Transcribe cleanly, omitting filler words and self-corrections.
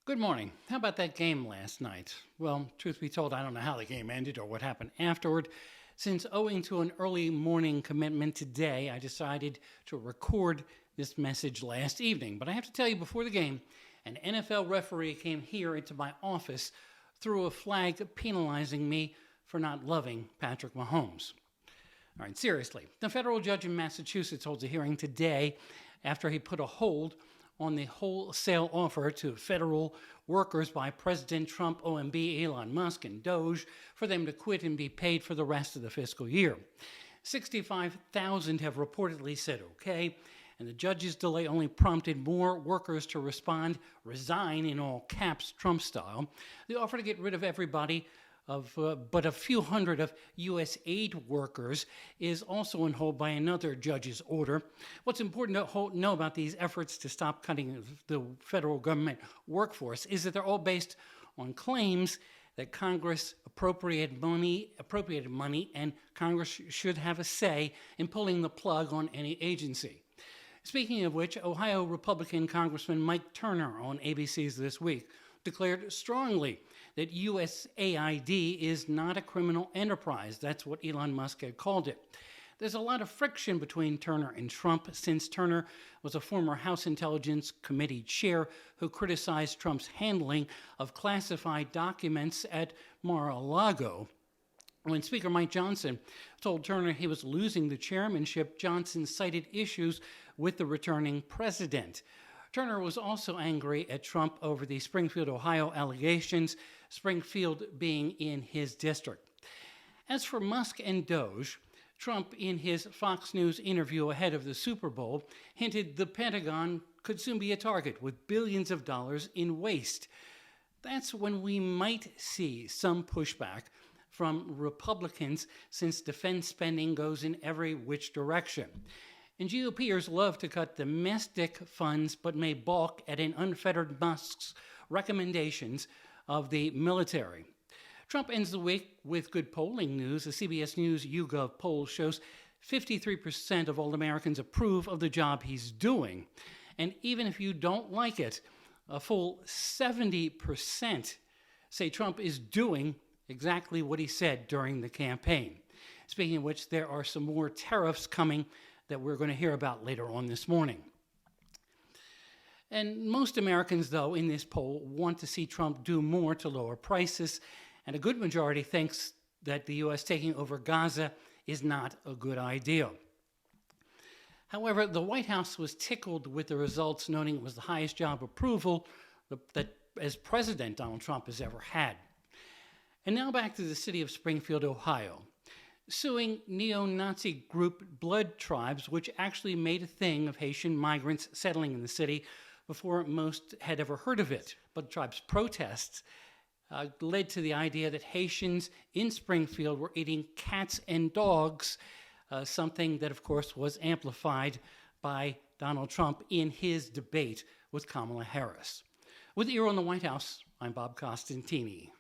Good morning. How about that game last night? Well, truth be told, I don't know how the game ended or what happened afterward. Since owing to an early morning commitment today, I decided to record this message last evening. But I have to tell you, before the game, an NFL referee came here into my office, threw a flag penalizing me for not loving Patrick Mahomes. All right, seriously. The federal judge in Massachusetts holds a hearing today after he put a hold on the wholesale offer to federal workers by President Trump, OMB, Elon Musk, and Doge for them to quit and be paid for the rest of the fiscal year. 65,000 have reportedly said okay, and the judge's delay only prompted more workers to respond, resign in all caps, Trump style. The offer to get rid of everybody but a few hundred of U.S. aid workers is also on hold by another judge's order. What's important to know about these efforts to stop cutting the federal government workforce is that they're all based on claims that Congress appropriated money, and Congress should have a say in pulling the plug on any agency. Speaking of which, Ohio Republican Congressman Mike Turner on ABC's This Week declared strongly that USAID is not a criminal enterprise. That's what Elon Musk had called it. There's a lot of friction between Turner and Trump since Turner was a former House Intelligence Committee chair who criticized Trump's handling of classified documents at Mar-a-Lago. When Speaker Mike Johnson told Turner he was losing the chairmanship, Johnson cited issues with the returning president. Turner was also angry at Trump over the Springfield, Ohio allegations, Springfield being in his district. As for Musk and Doge, Trump, in his Fox News interview ahead of the Super Bowl, hinted the Pentagon could soon be a target with billions of dollars in waste. That's when we might see some pushback from Republicans since defense spending goes in every which direction. And GOPers love to cut domestic funds but may balk at an unfettered Musk's recommendations of the military. Trump ends the week with good polling news. The CBS News YouGov poll shows 53% of all Americans approve of the job he's doing. And even if you don't like it, a full 70% say Trump is doing exactly what he said during the campaign. Speaking of which, there are some more tariffs coming that we're going to hear about later on this morning. And most Americans, though, in this poll want to see Trump do more to lower prices, and a good majority thinks that the U.S. taking over Gaza is not a good idea. However, the White House was tickled with the results, noting it was the highest job approval that as President Donald Trump has ever had. And now back to the city of Springfield, Ohio, suing neo-Nazi group Blood Tribes, which actually made a thing of Haitian migrants settling in the city before most had ever heard of it. Blood Tribes protests led to the idea that Haitians in Springfield were eating cats and dogs, something that, of course, was amplified by Donald Trump in his debate with Kamala Harris. With Ear on the White House, I'm Bob Costantini.